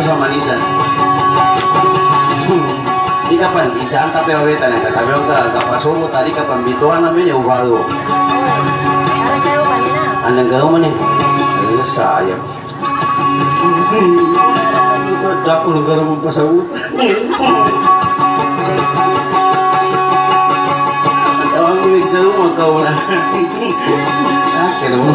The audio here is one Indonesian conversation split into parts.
sa manisan. Di ka pan, isaan tapi awetan ya, kami ang kapasuko tadi ka pambituan namin yung bago. Anong gawin mo niya? Ay, sayang. Dako ng gano'n mong pasawut. Ang tawag ko may gawin mo, ikaw na. Kaya mo.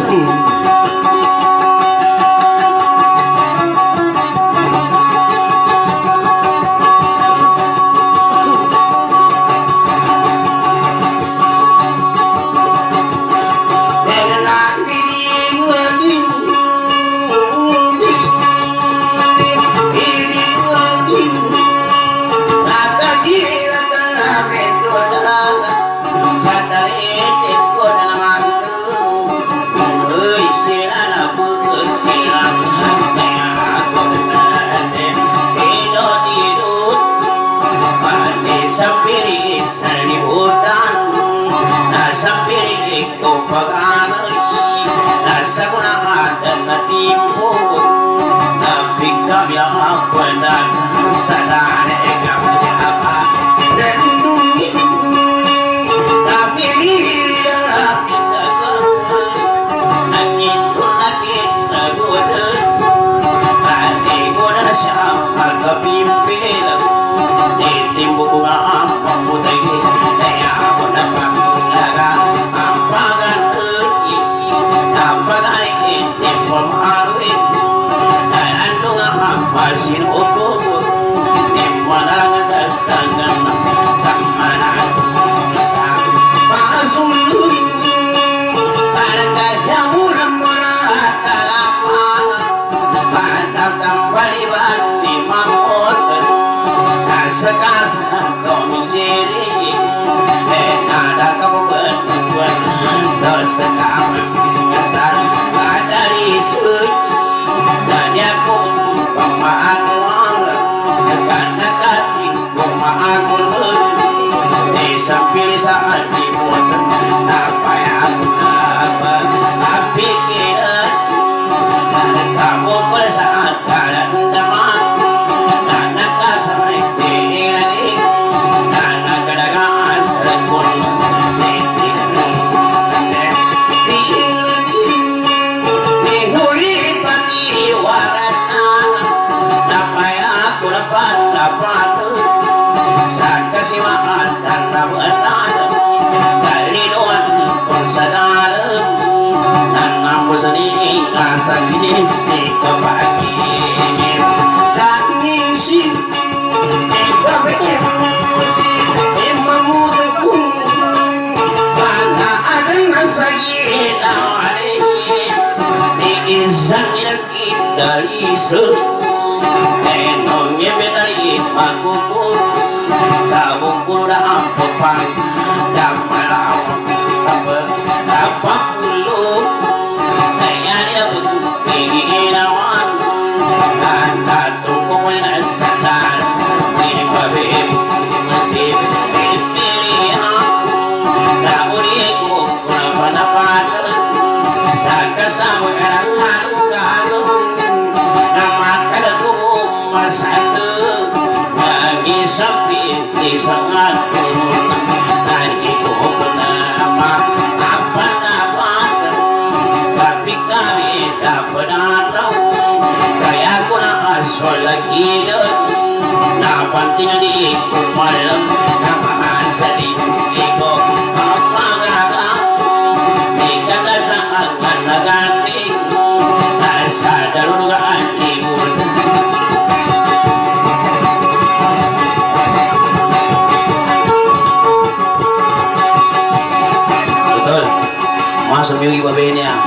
Yung ibabe niya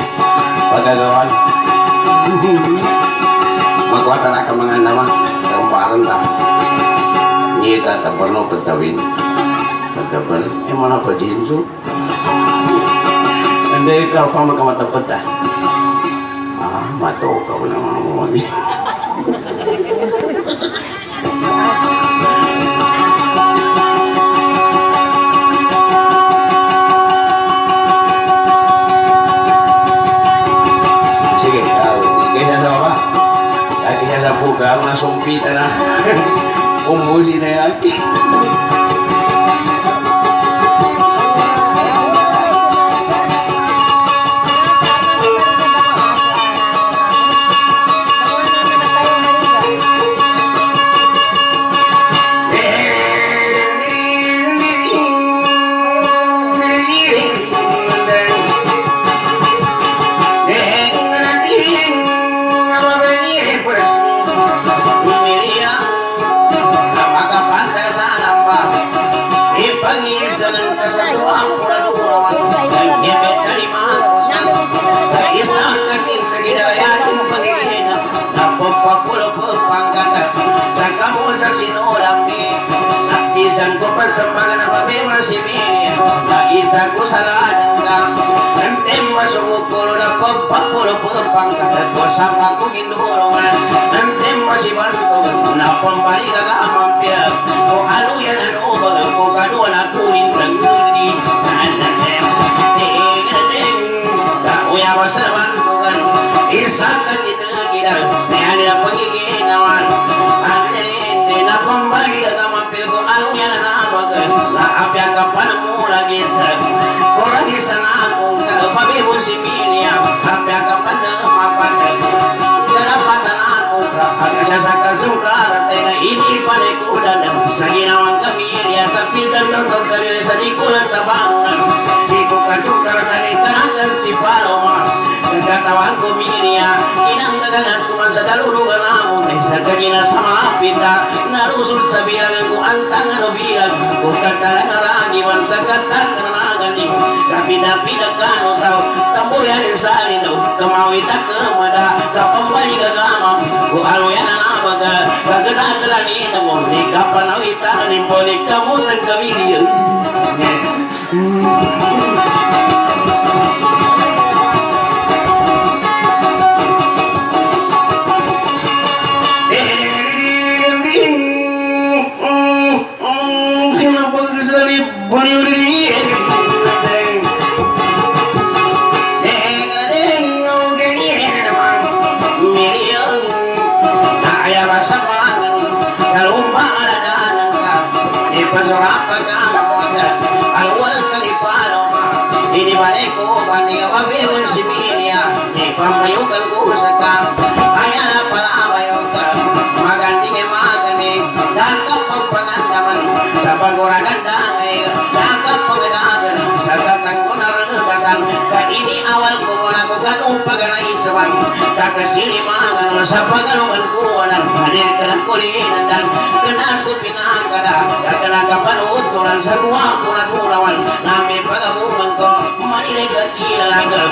pagagawan magwata na ka mga naman kung parang ta niya ka tapar no pagtawin pagtapal mana pa jinso hindi ka pa magkamatapat mato ka na mga mami sa buka Alam na sumpitan na. Umusin na yaki. Persembahan apa masih ini tak bisa ku salah jengkang nanti masuk kulo dapat 40 pangkat ku sampai ku gindurongan nanti masih bantu na pembali kagak mampir ku alu ya dan ubah ku kadua aku lintang gedi tak uya pasal bantuan isakan itu kira ni ada penggigit nawan ini na pembali kagak mampir ku alu ya dan lah apa yang kapanmu lagi sen orang di sana aku papi musiminia apa yang kapan apa kedapatan aku agak sasaka suka tena ini paneku dan saginawan kami dia sapi nonton kali sadiku tabangan iku kacukar kali kanakan si paloma katawanku milia inang kaganan kuman sadalulu ganamu sakagina sama pita narusut sa bilang ku antangan o bilang ku katalang aragi man sa katang kananagani kapida-pida kano tau tambuyan salin daw kamawita kamada kapambali kagamam ku aluyan anabaga kagada-gadanin mo ni kapanawita ni polik kamutan kabiliya pamayukan ko sa kam kaya na para abayota maganting magani dakap pagpanandaman sa paguragan dangay dakap paganagan sa katang ko naragasan ka ini awal ko muna ko ganong paganaisawan kakasili magan sa pagalungan ko anang hadir ka ng kulinan dan kena ko pinakada kakanagapanuot ko lang sa kuha ko na tulawan namin pagabungan ko manilay kakilalaga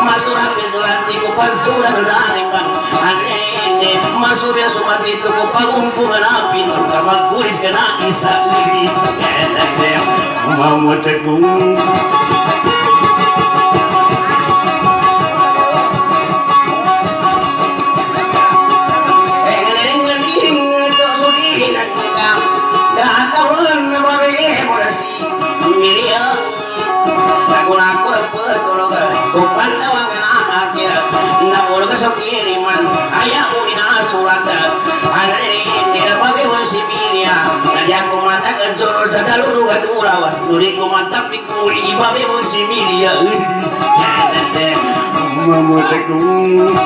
masura pesulanti ko pasuran daring bang anene masura sumati ko pagumpungan apin kamagkulis ka na isa lili mamutakung kiriman ayah punya surat ada ini dapat bersimilia nanti aku matakan suruh jadalu duga durawan nuri ku mata pikuri ibabe bersimilia mamutakung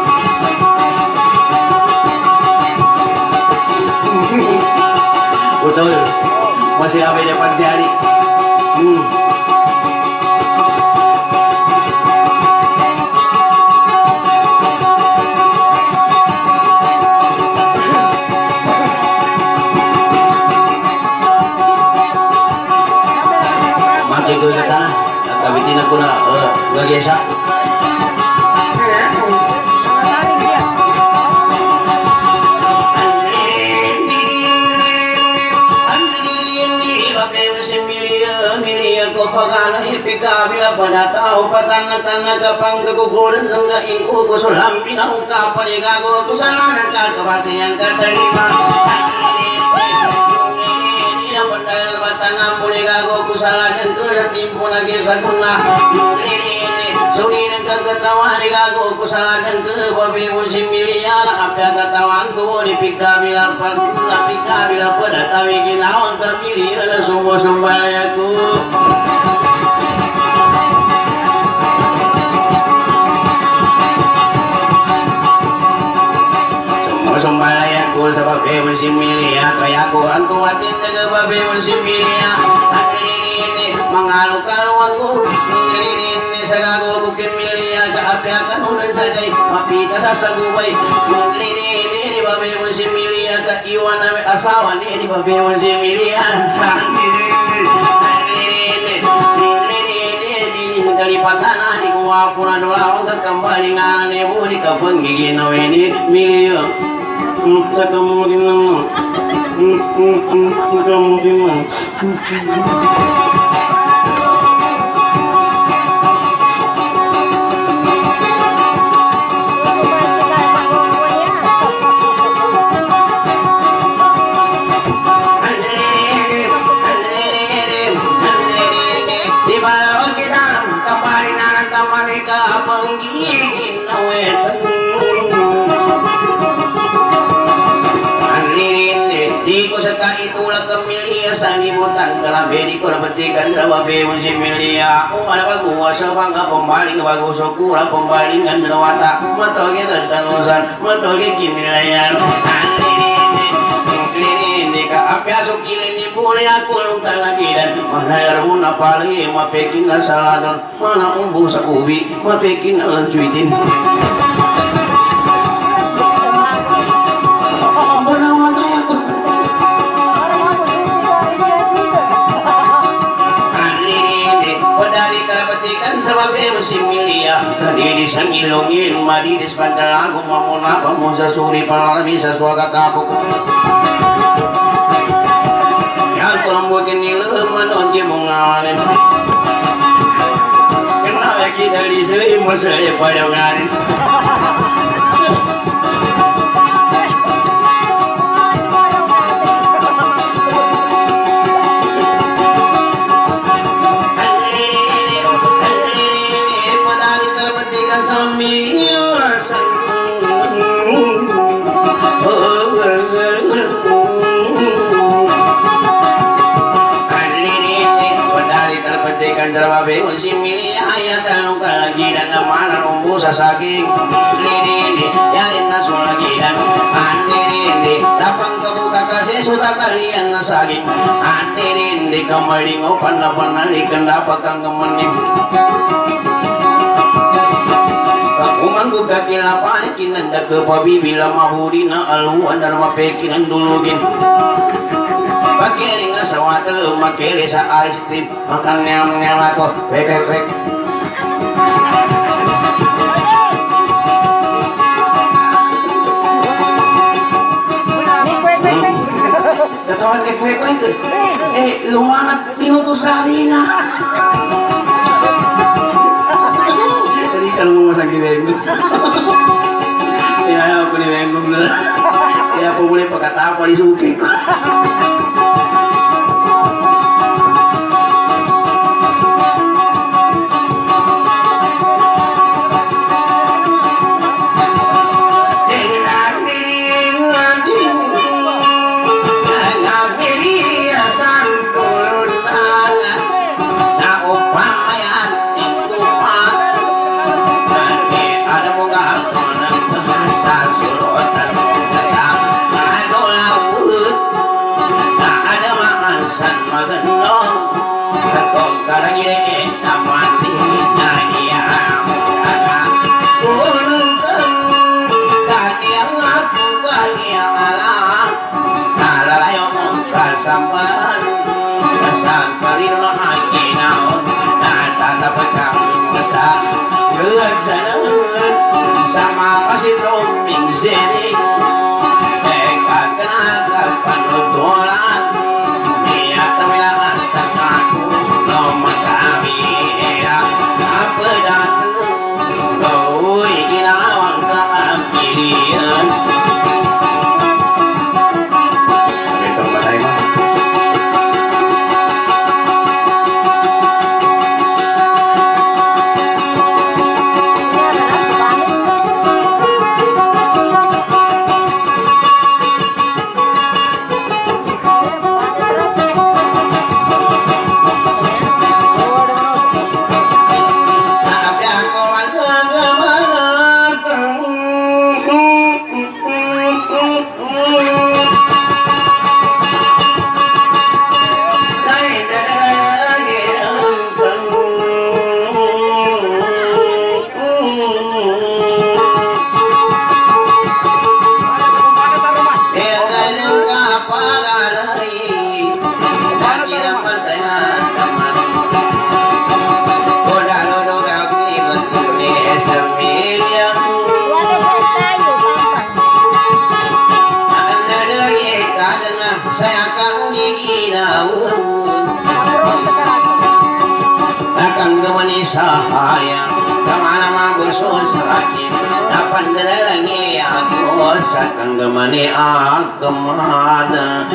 betul masih apa dapat jari kabitin ako na gagesa pagana ipika bila pada tau patana-tana kapang keguguran sangga ingku kusulam binang kapaligago kusana nakakabasi yang katerima ini yang pendal batana muligago kusala dan ketimpu lagi saguna ini suri dan kegetawa gago kusalakan ke babi musim milia apya katawan tu dipika bila pada ginaon kamilia na sumbalyaku sumbalyaku sa babi musim milia kaya ko antu atin na babi musim milia ini mengalu-kalu aku ini sagago bukin milia ka apya kanunan sajay mapika sa sagubay ini babe musim milia ka iwan na asawa ini babe musim milia ini kalipatan di kuwa puna dola untuk kembali ngana nebu di kapun gigi naweni milia sa kamu dinam kamu dinam itulah kemilia sangibutan kalau bedi ko napatikan dalawa be musim milia ada bagus bangga pembaling bagus okura pembalingan dalawata matoge tanusan matoge kimilayan ini ka apya sukilin ni boleh aku lungkar lagi dan mana yaruna pali mapekin saladon mana umbu sa ubi mapekin lancuitin sebagai musim milia tadi disangilungin madi di sepanjang aku mamuna pamusa suri palar bisa suaga kapuk yang kurangbutin nilu manonji mengawanin kenapa kita diseri musaya pada ngarin Babe musim milia ayat anu lagi dan mana rumbu sasaging lini yarin nasul lagi dan andirindi lapang kebuka kasih suta talian nasaging andirindi kembali ngopan lapan nalikan dapakang kemening umanggu kaki lapan kinanda ke pabi bila mahudina aluan dan mapekinan dulugin pakai ringan sawatu pakai resa ice cream makan nyam aku rek katawan kue ke lumangat pinutus sarina tadi kalau mau sakit benggu ya aku di benggu bener ya aku boleh pakai apa di suki sama masih roaming zering kena panutulan dia termilangan takaku nomor kami era apa datang kau ingin awang keambilian sahaya kemana mampu sakit dapat derengi aku sakang gemani akemada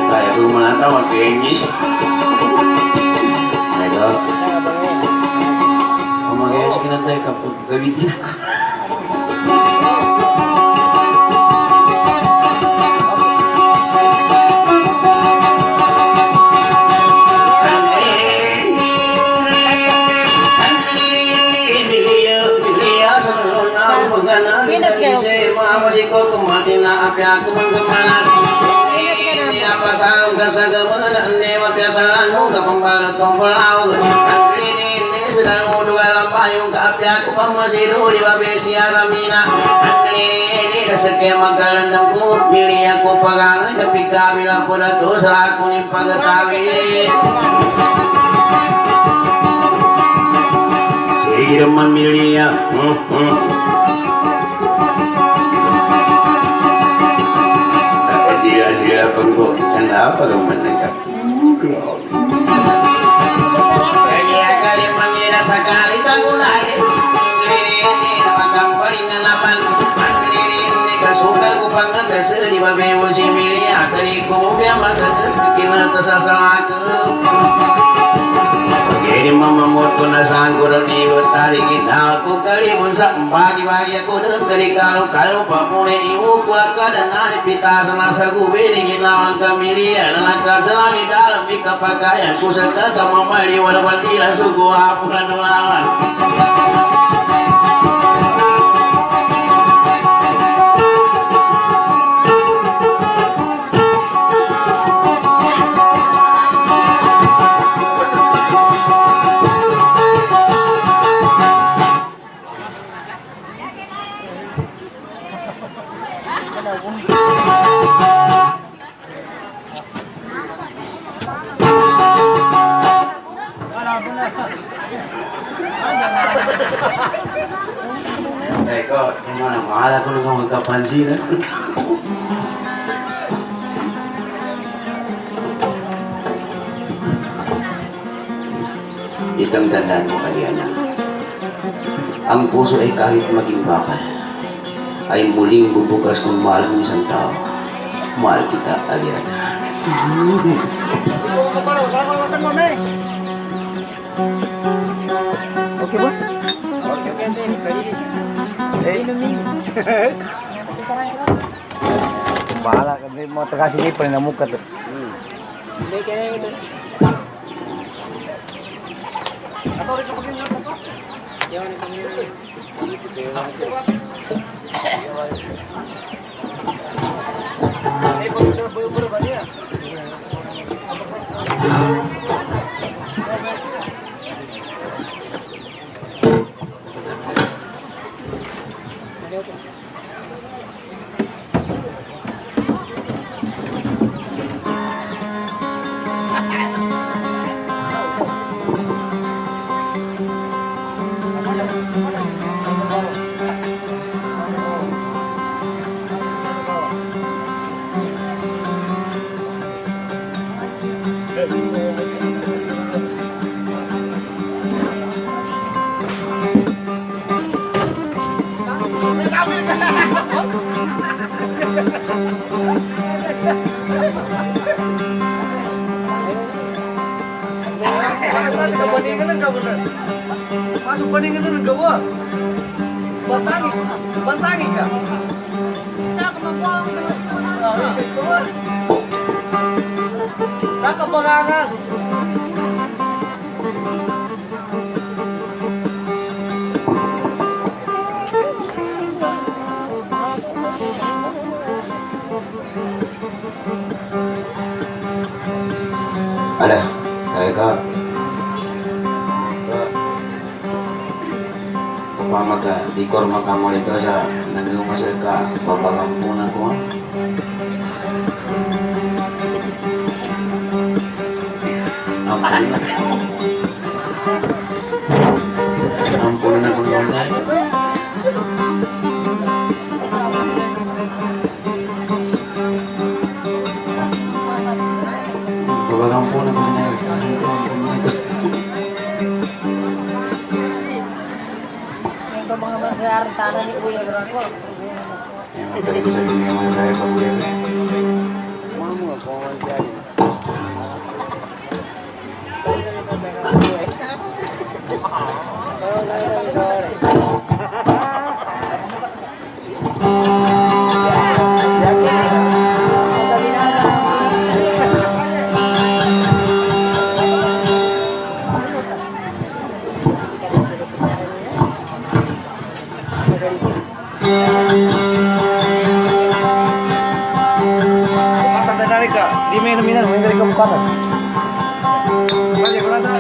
kayak rumah tawa kayaknya tayo kapag gamitin ako. Masih kok kemati na api aku menggemana ini apa sarang kasagaman lewat biasa langu ke pembalut pembelau ini sedang dua lampayung ke api aku pemasidu di babe siaramina ini dasarnya makalan dengku pilih aku pegang tapi kami lampu datu selaku nimpa getawi sedikit memilih Sila pengko kenapa kamu mendekat? Kali mengira sekali tagunai. Ini makam paling ngelapan. Ini kasuka kupang ngetes di babe musim milia. Kali kumum yang makan terkena tersasal aku. Ini mama mutku nasang kurang diwetari kita aku kali munsak bagi-bagi aku dari kalau pamune iu kulaka dan nari pita senasa kubini ginawan kamilia dan angka celani dalam bika pakaian kusaka kamamali wadawatila suku hapuran ulawan Eko, emang mahal aku nunggu magkapansin na. Itong tandaan mo kaliana. Ang puso ay kahit maging bakal, ay muling bubukas kung mahal mo isang tao. Mahal kita, Aliana. Oke ba? Oke, bahala ka mo taga sini pa na muka to. Ato rin kapag yun ako. Yawan ko niyo. Ay po sa buyo ba niya? Masuk paningan ng gawa. Bantangi ka. Nakabanganan. Ada, kayak kak. Pamaga di korma kamu itu sa nanggung masaka papagampunan ko. Ampun. Emang tadi bisa gini sama saya Pak Buya. Di minum-minum, main dari kabupaten. Banyak orang ada,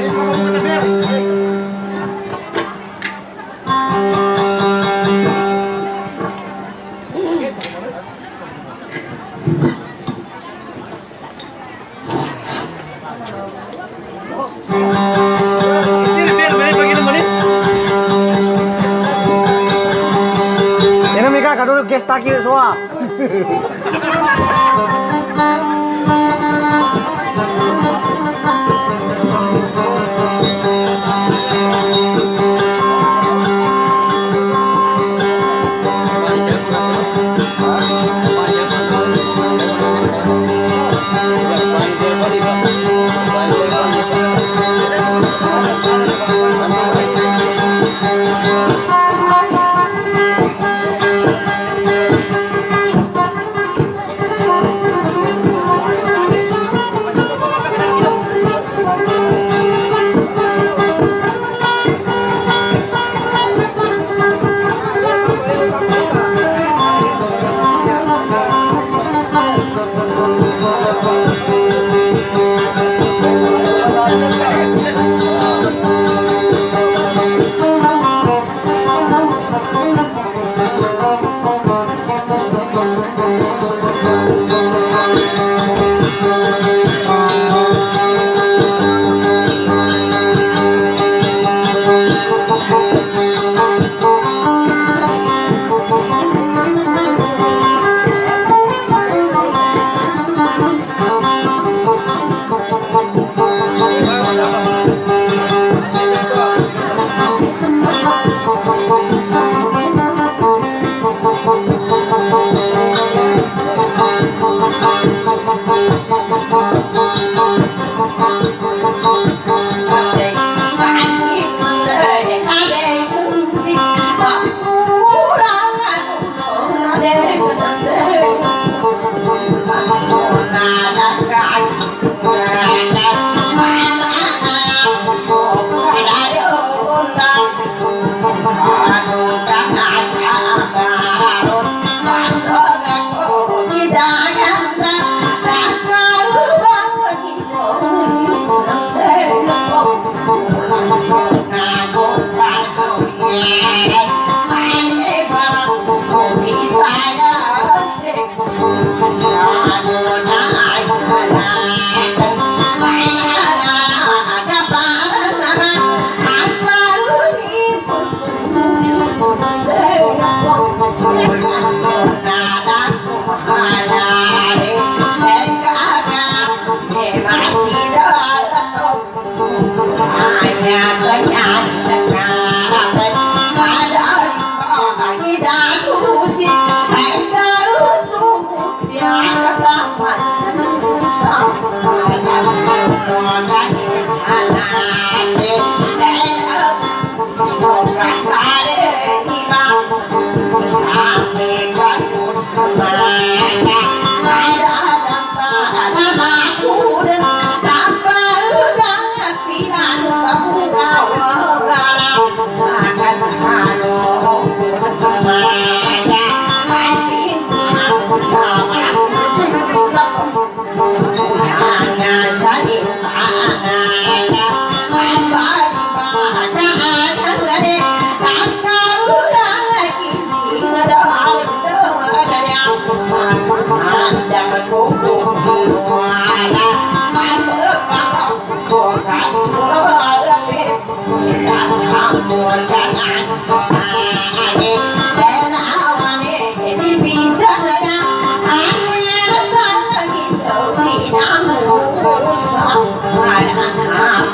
ini mereka kadang guest takir semua.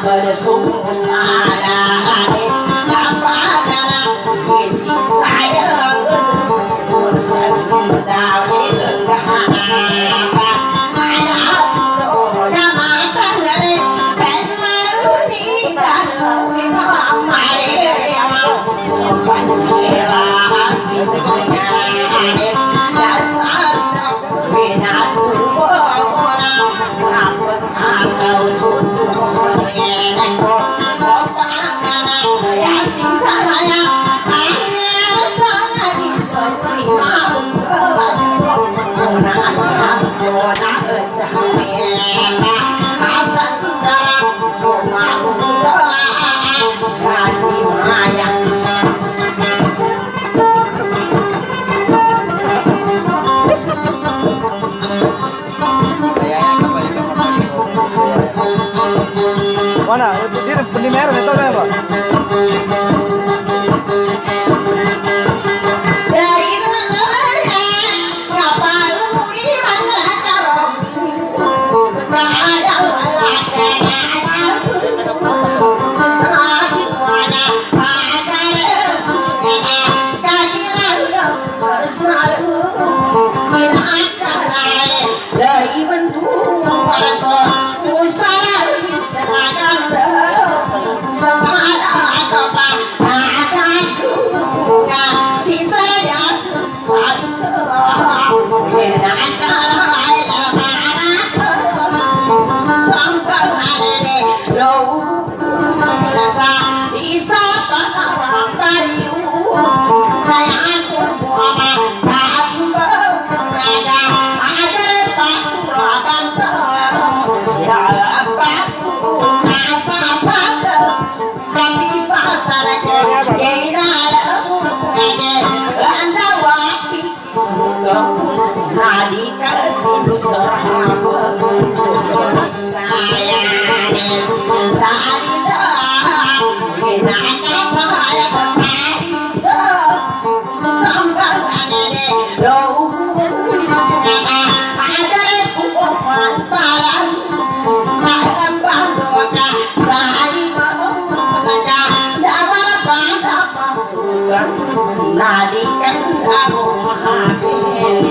Bersungguh salah, apa dalam isi saya. nadi katidu sahabat saya salida kenaka saya kesalisa susambang anane lo ada pupuk pantalan makan bandoka saya menaka dalam pada patukan nadikan aku mahabil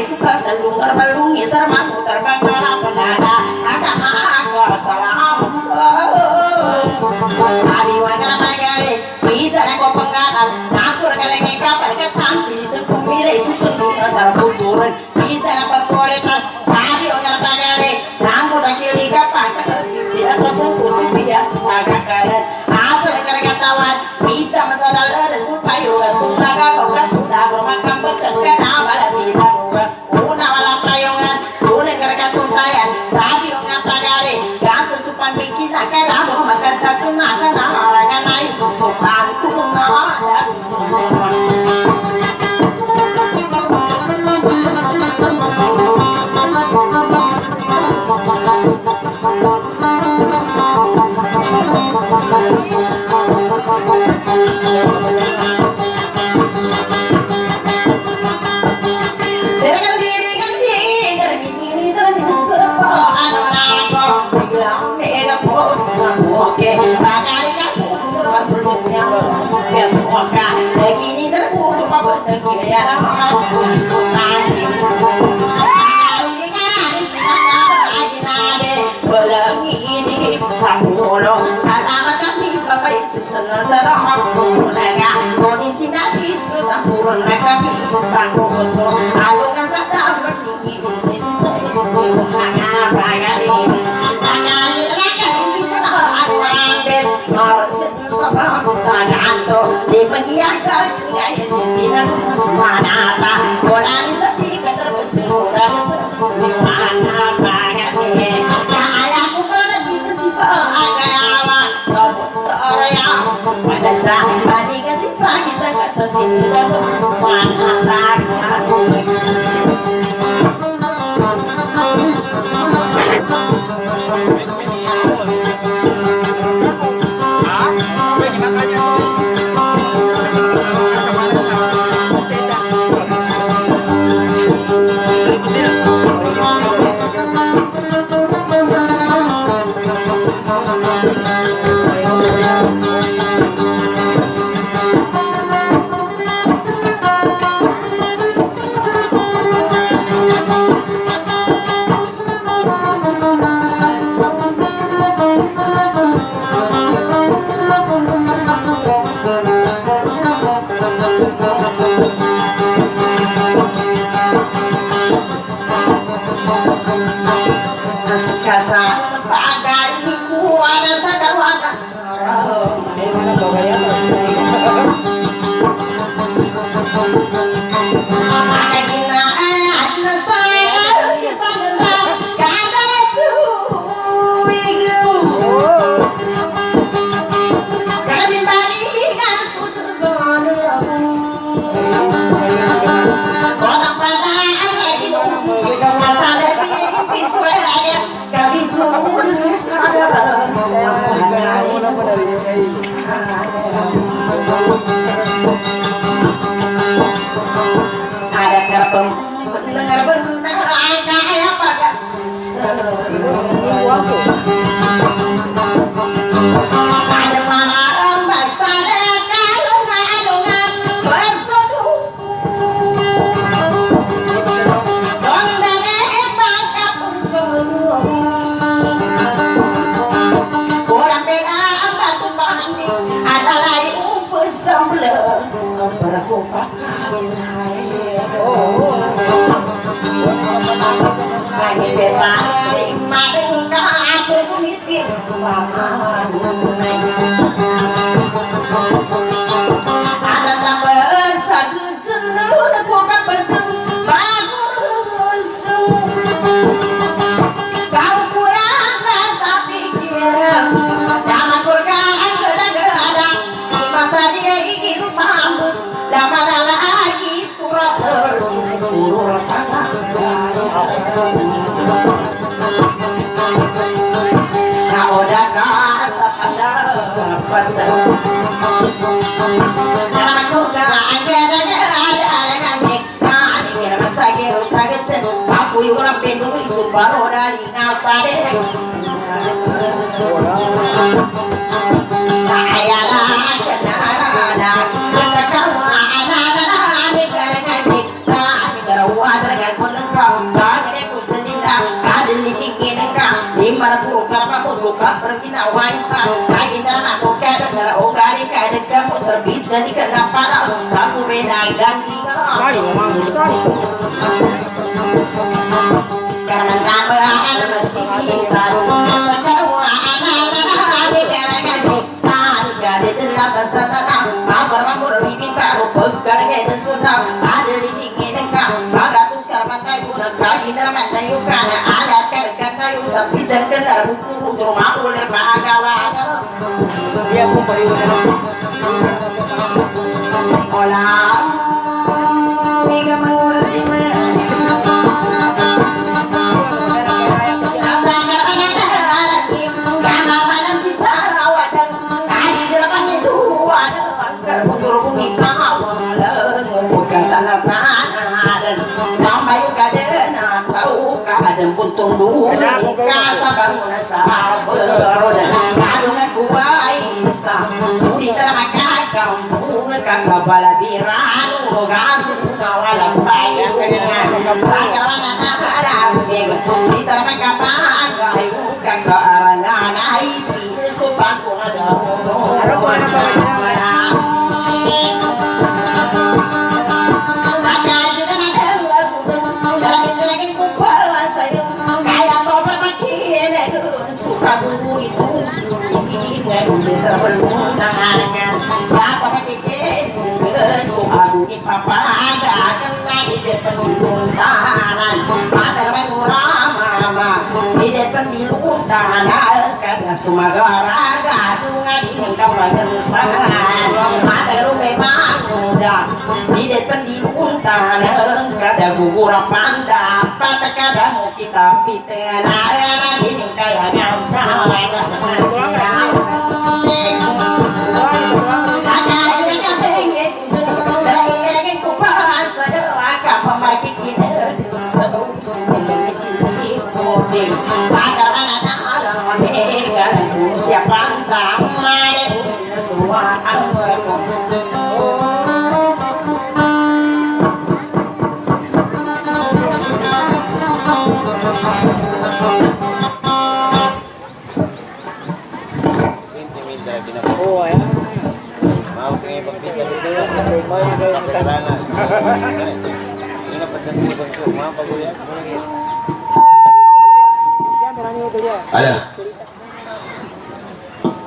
suka selungar balungi sermaku terbang para penada agama aku salam sabi wakana magare bisa aku penggalan aku kalenge kapal ketan bisa kumile suka tinggal turun bisa apa kualitas sabi wakana magare rambut akili kapal di atas kusuk dia suka kakaran asal kata-katawan kita masalah ada supaya orang tunggaga kau sudah bermakam berkenan abad kita una wala payongan una karaka tuntayan sabi o nga pagare gato supan bikin akala mo maganda kuna kana araga na ito supan tuna susana sarah naga kondisi nadis sampurna kami bangkoso alunga sadar bertinggi sisi saya hanya bagari tangan lagi bisa alwambet market sabah tanganto di penjaga ya di sini mana apa bola bisa terpesona di mana bagari ayahku pergi ke sipah agama pada saat tadi kasih pagi sangat setia mana lagi Orang panah lagi masa dari Israel kami semua sekarang ada kerbau benar-benar kayak pada ada malam basah kalau ngalungan berseduh dong dari bakapun kurang bela batu pandi ada lain umput sembelah berkupakan lagi betah maring aku mikir ada tambahan satu seluruh kuka pesem bagus kau kurang rasa pikir sama kurang geda-geda masa dia ingin sambut lama lagi turun urut tangan kau dah kasih pada dalam aku gak ada kami kira sakit aku yang pengen supaya dari nasade saya lah kenal sekarang anak-anak kami wadragan konengka bagare kuselinda adli tikenka nimara kurukar papu buka pergina waita lagi dalam aku kada dara ogari kada kamu serbit seni kada pala usaku beda ganti Sekali memang sekali. karena nama anak mesti kita sekarang anak-anak gara kita kada dalam sana mabur minta rupakar kada sudah adli tikenka bagatus karmatai guna kaki darmata yukana ala karkata yu sapijan kendar buku rumah ulir magawa Dia pun pariwisata. olah mega mengurdi asangar anak kim kana malam sita awadan tadi depan itu ada angker mundur bumi tawalan bukan tanah dan tambah juga denang tahu kadang puntung dulu kasabar sabar kadungan kubai sudi termakan kampung kakabala biranu gasu kawala paya sakarana alam di termakan pagai kakarana naiki sopan ada suka dulu itu nggak bermunangan apa pakai suka dulu papa ada lagi depan luntanan padahal mama di depan luntanan karena sumagara gadungan di kawasan sangan padahal memang muda di depan luntanan kada gugur panda pada kada mau kita pitena ini kayak ngasa siapa entah semua Oh ya. Mau kayak berbisa dulu ya. Baik baik. Sekarang. Ini apa jengkul mau apa gue ya? Siapa orangnya itu dia? Ada.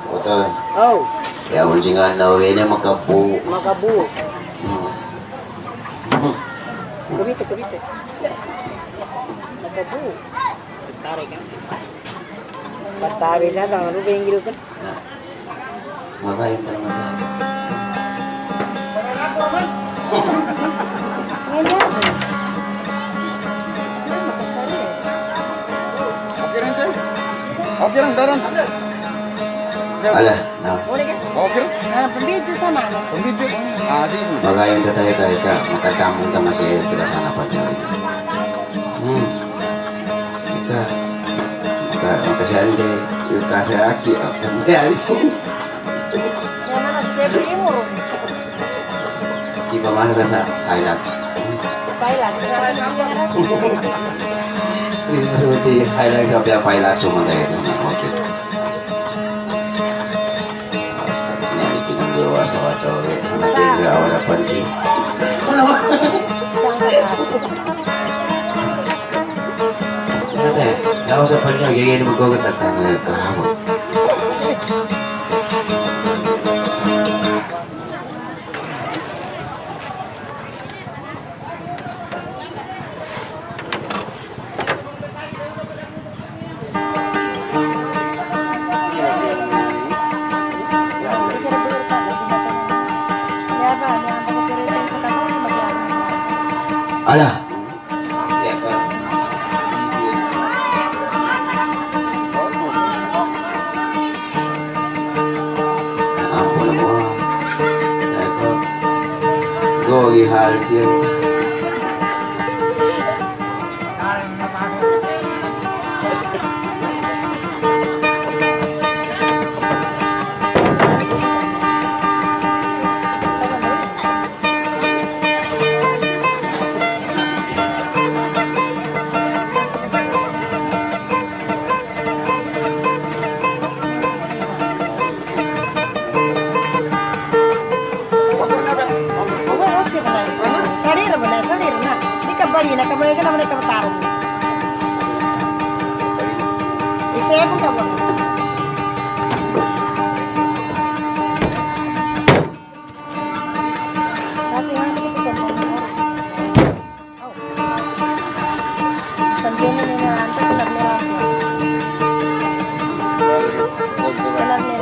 Betul. Oh, Ya mesti nggak tahu ini makapu. makabu. Kebite. Makabu. Tarik kan. Tarik saja, lalu pengen gitu kan? Maka yang termata. Ini apa? Oke rin Ceng. Oke rin daran. Alah, nah, Boleh kan? Oke. Pembiji sama ano? Pembibig. Ah, sige. bagaimana tatay ka, makatamu ka masih tidak sana pa niya ito. Makasih ande, kasih aki, hindi ali. Yan na si Debbie mo. Di ba masa sa Hilux? Pailan. Hindi masuti Hilux sa pia Hilux sumatay na okay. Basta niya ikinagawa sa wato eh. Hindi siya wala panti. Nanti, nggak usah panjang, gini magkugat at kahapon. Alah, ya kan. Ampun mo. Ya kan. Gogi hal dia. Bali na kamay ka naman ay kamataro. Isaya ko ka ba? Tapi nga hindi ko ka mo. Sandiyan mo na anto ko naglerang ko. Naglerang ko.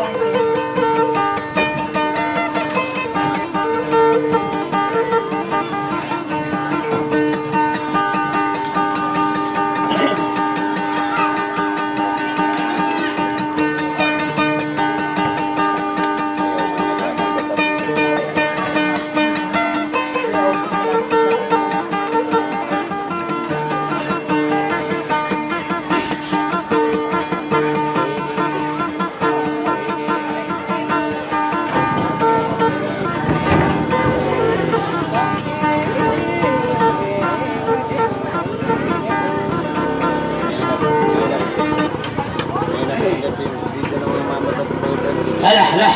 Alah.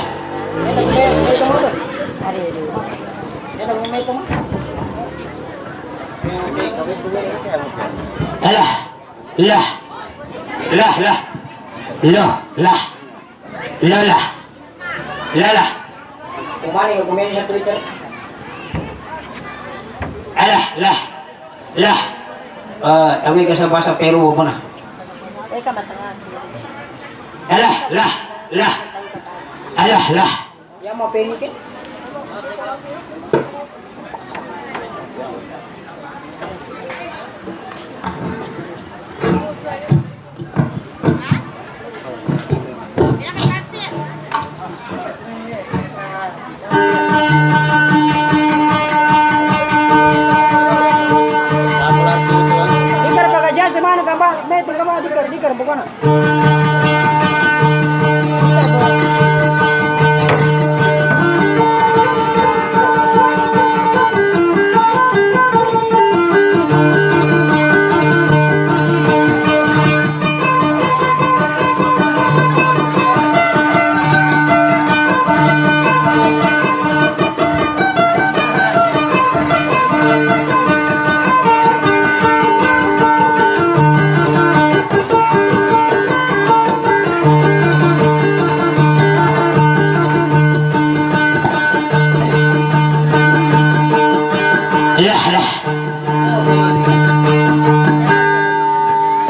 Lah. Kumani ko kumani sa Twitter. Lah. Tawag ka sa basa pero wag mo na. Eka matangas. Lah. Ya mo penikin. Dikar pagaja semana ka ba? Metro ka ba dikar bukan.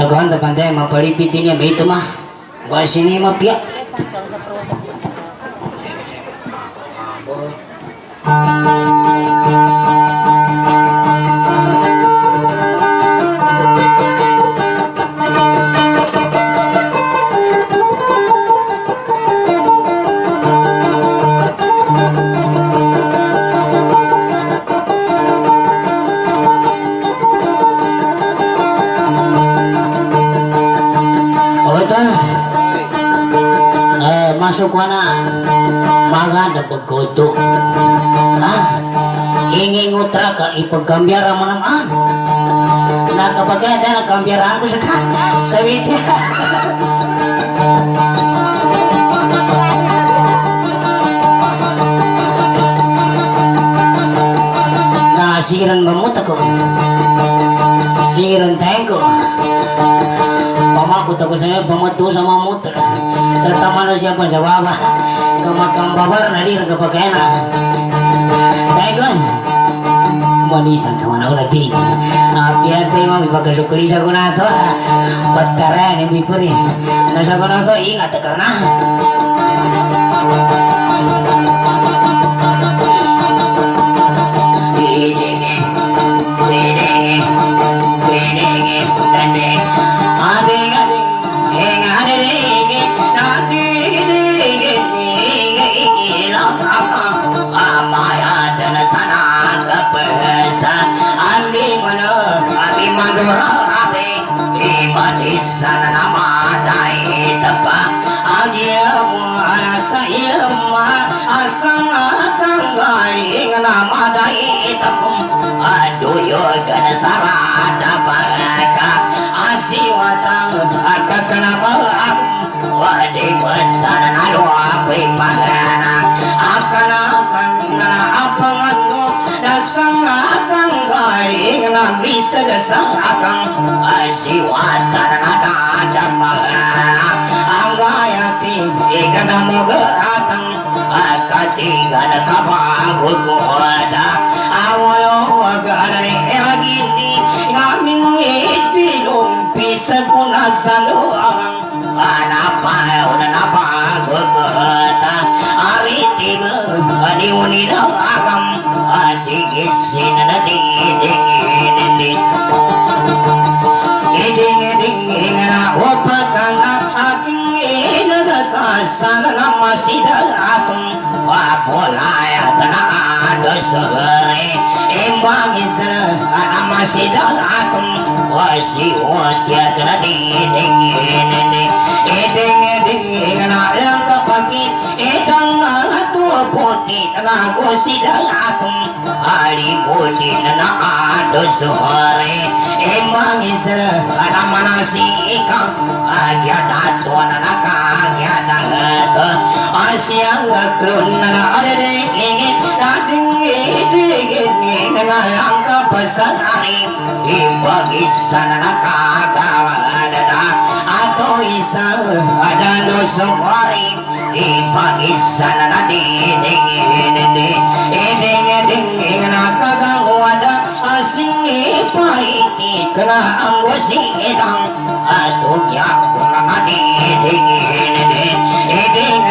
Taguan da pandai mapalipit din niya ito mah. Buwan sini mapia. masuk mana maganda begoto ingin ngutra ka ipagkambyara mo naman nakapaganda na kambyaraan ko sa sawiti nasiran mamut ako siran tengko pamakut ako saya pamatu sama mut serta manusia pun sa baba kamakang babar na rin kapagana tengkon manisan ka man ako natin apian tayo mami pagkasukuli sa ko na ito patkaran yung bipuri nasa ko na ito ingat ka na sana nama dai tapa agia mana sa ilma asang akang galing nama dai tapum aduyo gana sarada baka asiwatang akakana baak wadi batana nalo ape pagana akana kanana apangatu dasang akang galing na bisa dasang akang asiwatang ada magana anggayati ikana mogatang akati gana kabago ada awayo agana ni eragini ngamin itilong bisa kuna salo ang anapa unanapa gogota aritim aniunina agam adigisin na digigin eding na wapakang aking inagakasan na masidag akong wapolaya na adosore imbagis na masidag akong wasiwatya na eding na lang kapagit edang atua puti na gusidag akong halimutin na adosore imbagis na manasi ikang agyat ato na nakagyat ang ato asyang aklon na adadeng ingit nating itigin na lang kapasangani imbagisa na nakagawad ato isa adano sumari ipagisa na nadidingin iding nakagawad asing ipaitit ka na ang wasidang atugyak ko na nadidingin iding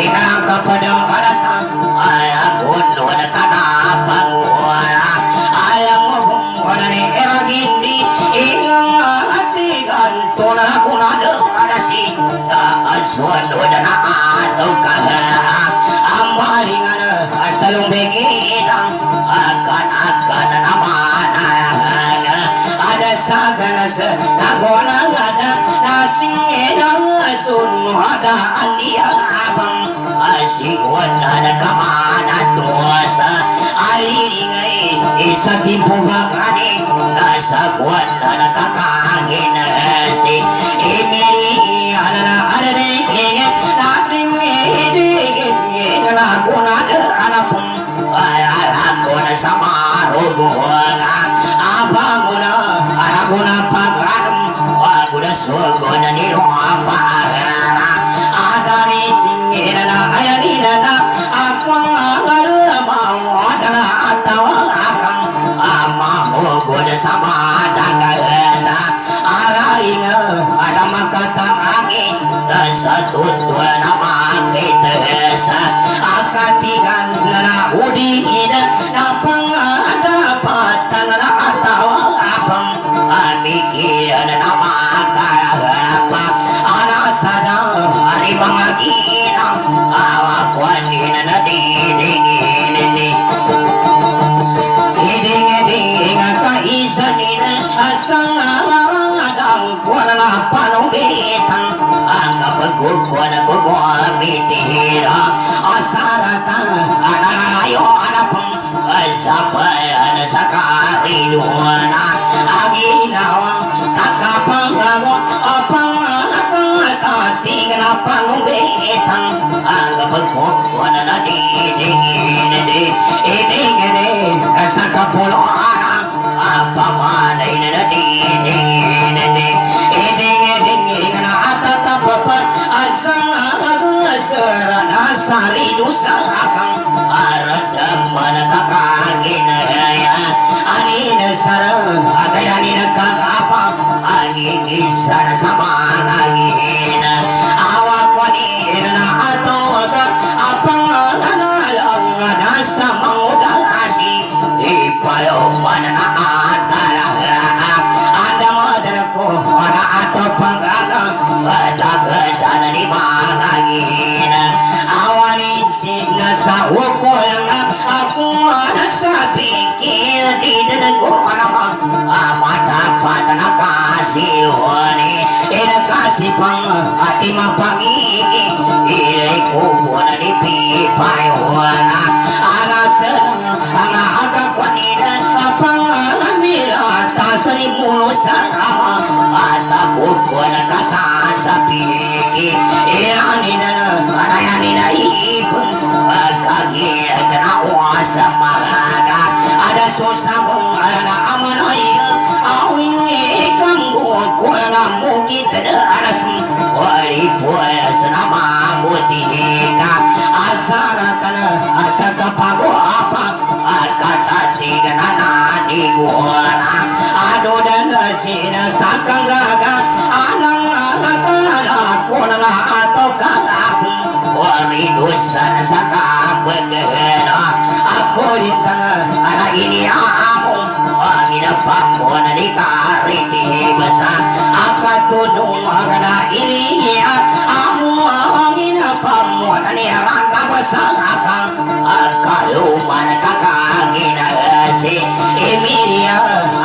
inakapadang karasang ayagun wala ka na pagwala ayaw mo kung wala ni eragindi ingang atigan to na kunado karasi kaasuan wala na ataw ka ang malingan asalong bigitang akan naman ada sa ganas nagwana ada nasingin ang asun ada andiya abang asigwan na kamana tuwasa aliringay isa timpo bakani nasagwan na nakakangin si imili na adading nating idigin na kunada anapong alako na sa maruguan abang na alako na pagranam ako na sugo na nilumapagana adani singin na ayanin na akwang agalabaw na atawang akang amamugo na sa madagana araing ada makatangin sa tutwa na makitesa akatigan na udiin na pangadapatan na atawang akang amikian na makarapa kapuluan apa manay na ding na atatapapat asang agasaran asari dosa akang aradam manakakagin anin sarang agayanin nagkagapang angin isa na samang angin awak wanin na atawag apang alalang nasa mangudasi ipayoman na atalaga ada madana ko na atapang gada na ni mangangin awanin sila sa uko lang ako nasabi di danan ko naman matapat na kasilwani inakasipang ati mapangigit ilay ko po na ni pipayoana anasan ang agapaninan pangalan nila tasan ni mo sa at ako ko na kasan sa pikit ianin na anayanin na ipon magkagiyag na uwasa malaga ada susamong na amanay awing ikang buwan ko na mugit na anas wali puas na mabuti ka asara ka na asa kapago apa akatatig na naniguana ano na sinasakang gaga anang alakala ko na ato kakapong wali dosa sa kapagana ako rin ka na iniaamong ang inapako na ni kariti basa akatudong na iniiyak amo ang inapamo na ni rangka basa akang akaluman kakaginagasi Emilia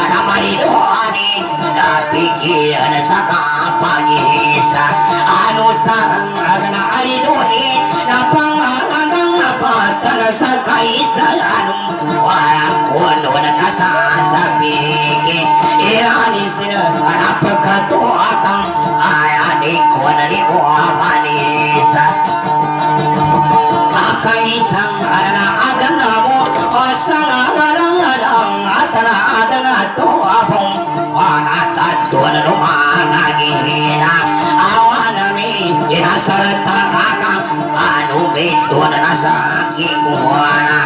na maridoani napigilan sa kapag-isa ano sarang na aridoni na pangalan ng patana sa kaisa anong walang kuno na kasasabiki iranin sila napagkatuatang ayanin ko na ni Uamanisa akaisang ananaadan na mo o sa ngalang atana-adan na to abong wanatato na lumangagihina awa namin inasarata akang anumito na nasa aking buwana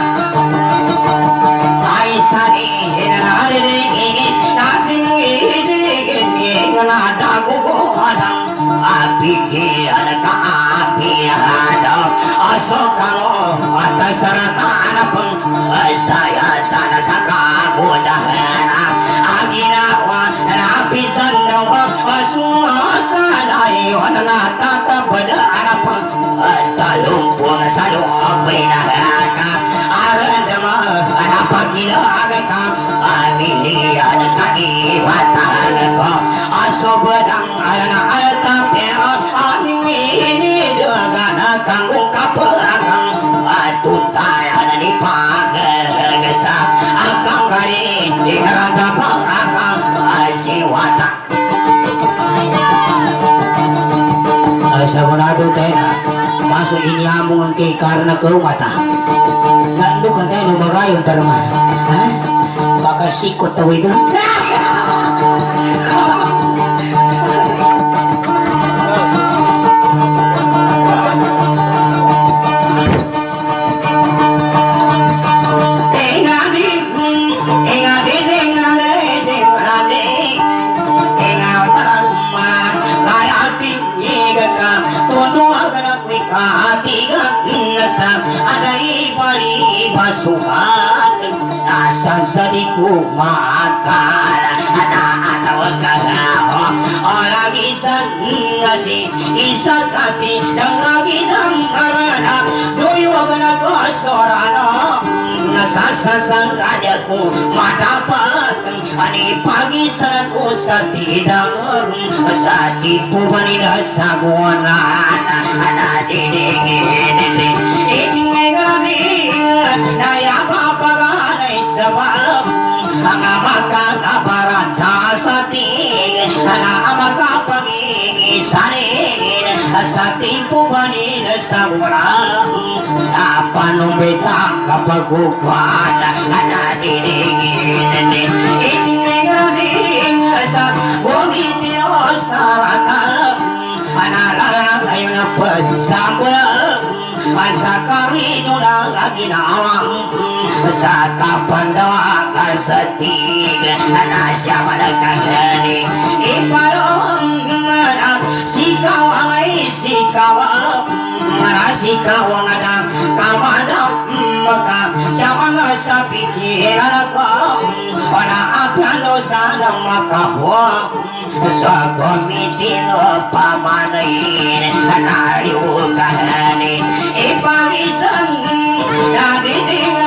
ay sani hinanarinig nating idigin na daguguhan apikian kaapihan asokan mo at saratan pang sayatan sa kagudahan ang ginawa na apisan daw masuwakan ay wala natatapadaan pang talumpong sa loob ay nahaka arandama napaginaga ka amilian kagibatan ko asobadang alanaaltapya aning inidaga na kangong kapalagang tuntayan ni pagagasa akang galing inaragapang akang asiwata sabunado tayo na masuk inyamong ang kay karna ko mata nandugan tayo ng magayon tarama ha? Pakasikot tawid doon pasukan nasa sa di ko makakala anatawag ka nga o lagisan kasi isa't ati ng lagi ng karana duyog na ko sorano nasasasang kanya ko matapat ani pagisan ko sa tidang sa di po manila sa guwanan anadinigin naya papaganay sa bab ang magkakabarata sa tingin ang magkapangingisanin sa tipo banin sa urang panumbita kapag upan didingin ini ngeroding sa bumi tiro sarata analala ayo na pesabang asa kari nuna ginawang sa kapandawa kasatig anasya malagkagani ipalong sikaw angay sikaw sikaw ang anak kamadang maka siya mga sa pikiran ako wala apyano sanang makabuang sa komitin o pamanayin naliw kahani ipagisang naditing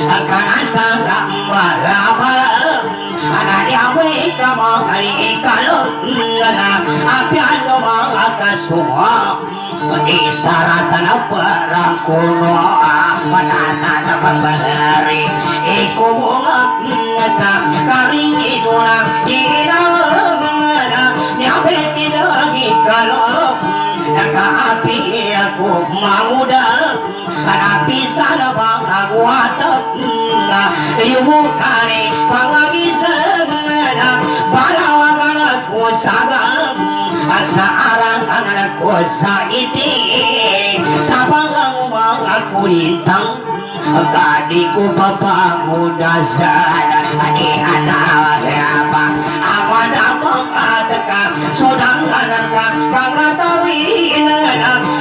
ang kanasang marabala anadiaway ka mga ikalong apyano mga kasuha isaratan na parang kuno manana na pagbalari ikubungak sa karing ito na ginawag na niyapit kinagikalo nakaapi ako mamuda hanapi sana bang agwatak na iyukani pangagisag na balawagan ako sagang asa arang ang anak ko sa itin sa pangangumang ako lintang kadi ko papamudasan ani anak apa awan apang ataka sudang anak ka pangatawin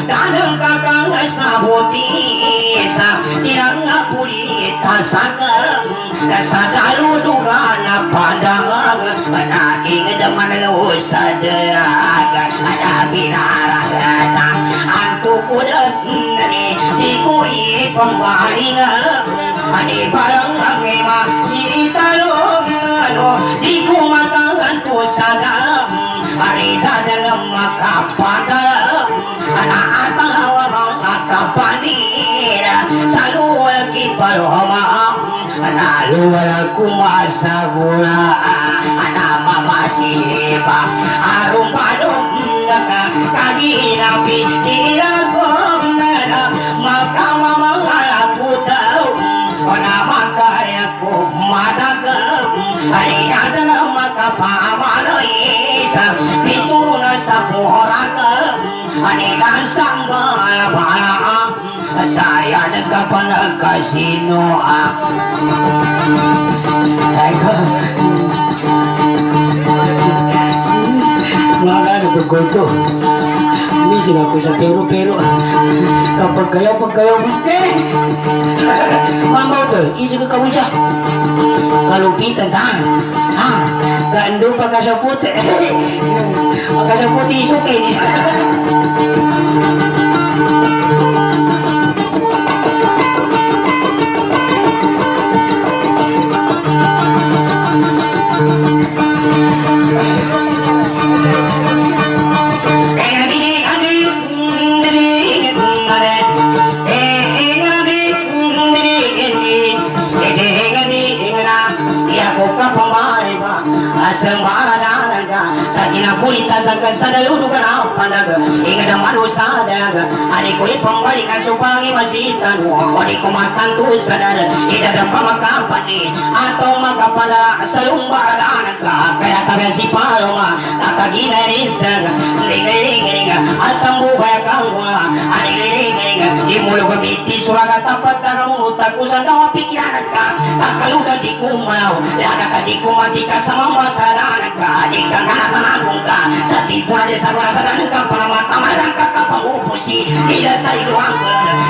dadang kakang sabuti sa tinang apulita sagang sa daludugan na padangang manaing daman luos sa dagat ada binaragatan antukudan di ko ipangbaling ani parang angema si italong di ko matanganto sa dam ari dalang makapadala anaatang hawa mga kapanira sa luwag iparohama naluwal kumasagura anamamasipa arumpadong kaginapi tinagong makamamangalakudaw namakaya ko madagam aliyada na makapamanoy sa pituro na sa buhoragam anilang sambalabalaam saya nagkapanagkasino mga nagkagoto minsan ako sa pero kapag kayo mamaw to isa ka kawin siya kalupitan ta gando pa ka sa puti iso kayo Sembarangan sa kinapulita sa daludugan ang pandag ingad ang manusa daga ani ko ipambalikan supangi masitan o di ko matanto sa dada idadang pamakampani atong magkapadala sa lumbarangan ka kaya tabi si paloma nakaginaris ling at ang bubay kang ani ling di mo lumabiti suraga tapat na kamungutak kung saan daw pikiran ka kakaludan di kumaw laga ka di kumatika sa mamasa adik kang kanang ka sa tipo na sa gura sa dalang kang panamataman ka kapamupusi tidak tayo luang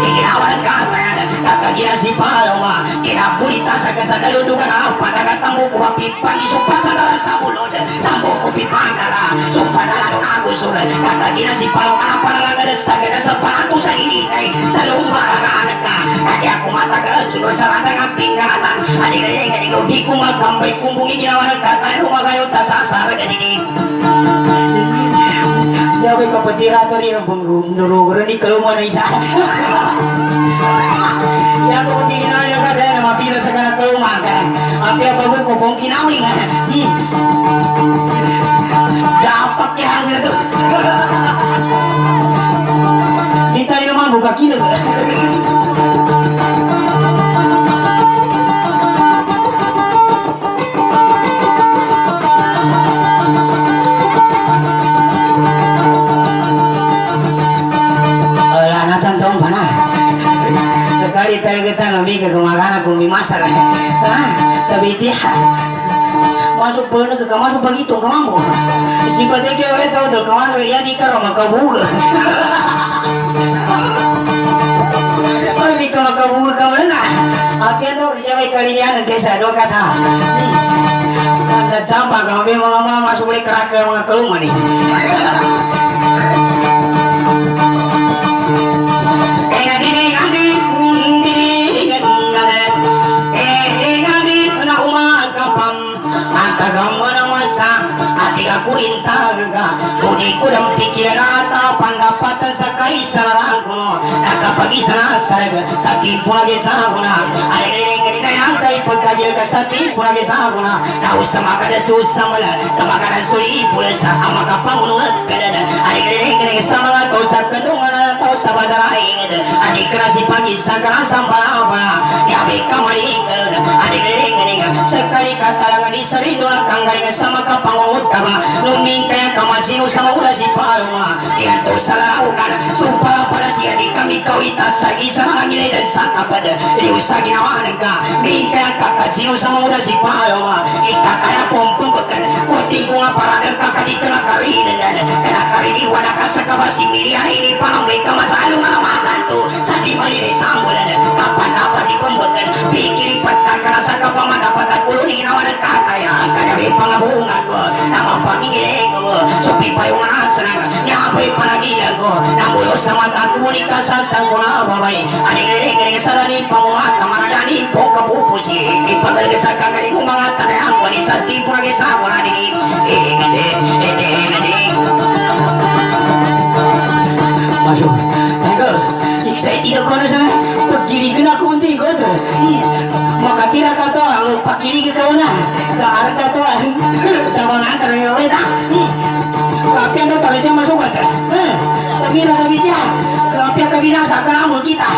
ikinawalan ka kakagina si paloma kinapulita sa daludugan apa nagatambo ko hapipan isumpa sa dalang sa mulod tambo ko pipandala sumpa dalang agusunan kakagina si paloma na panalaga sa gada sa panato sa ilingay sa lumbarangan ka kaya ako matagal sunod sa randang ang pingatan adik di ko magkambay kumbungi ginawalan ka tayo lumagayon ta sa asara ganini Yawe kapatirato rin ang nuruguro ni Kaluma na isa Ya ko kung ginawin ka dahil na mapila sa kanang Kaluma ka Mapila pagod ko pong kinawin dapat kihang na to di tayo naman buka kinag kemakanan kung mimasak. Sabi dia, masuk pernah ke kamar masuk begitu kamu. Jika dia oleh tahu tu kamar ya di kamar makabuga. Tapi kalau makabuga kamu na, apa tu siapa kalian nanti saya dua kata. Ada sampah kami mama masuk boleh kerak ke mga keluma ni. Kuintaga mudi kudang pikiran atau pendapatan sakai sarang kuno nakapagi sana sarga sakit pun lagi saguna ada gini yang kai pagkajil ka sakit pun lagi saguna na usama kada susam wala sama kada suri pula sa amaka pangunut kada ada gini sama atau sakadungan atau sabadarai ada kerasi pagi sakara sampala ya bekamari ada gini sekali katalangan di sari dona kanggaring sama ka pangunut kama numing kaya kamasino sama udah si palma yang to salaukan sumpah pada si adik kami kawita sa isa nangilay dan saka pada diusa ginawanan ka ning kaya kakasino sama udah si palma ikakaya pompong bekan kuting ko nga paradang kakadikan na karinan kaya karini wala ka sa kabasi miliyan ini parang may kamasalo nga namatan to sa di malilay sambulan kapan dapat dipembekan pikir patang ka na sa kapaman dapat at ulo ni ginawanan kakaya kaya may pangabungan ko na mapangingilay ko supi pa yung anasan nyapay panagilan ko namulo sa mata kunik ka sa sang ko na babay aning sa dani pangumata manadani po kapupusi ipagalag sa kagaling kong mga tanayang ko ni sa tipo na gisa ko na dini masuk Michael excited ako na sana pagkilig na ako hindi ko makatira ka to ang pakilig ka na kaar ka to tabangan tayo yung weta kapya na tayo siya masukat tapi na sabi niya kapya kabinasa ka na mo kita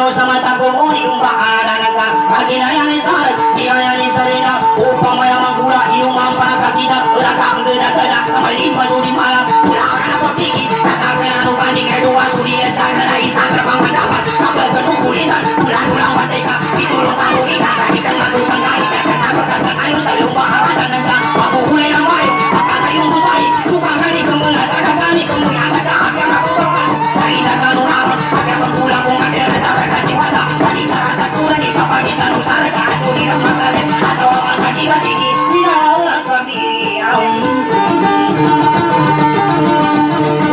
sama tago muni umpaan naga aginayani sar diayani sarina upamaya manggura iung mampana kakita urakam geda-geda kembali masuri malam pulang apa pikir katakan anu banding kedua suri sana dari tangan pendapat apa kenukulinan pulang bateka ditolong tahu kita kadikan madu kangkari kata ayo saya umpah dan naga aku hulai ramai kata yung busai suka kali kemulah kali kemulah kata apa aku dari dagang nama agar pulang bunga dia pagi sarata kurang di pagi sanu sarga aku di rumah kalian atau apa kaki basiki di dalam kami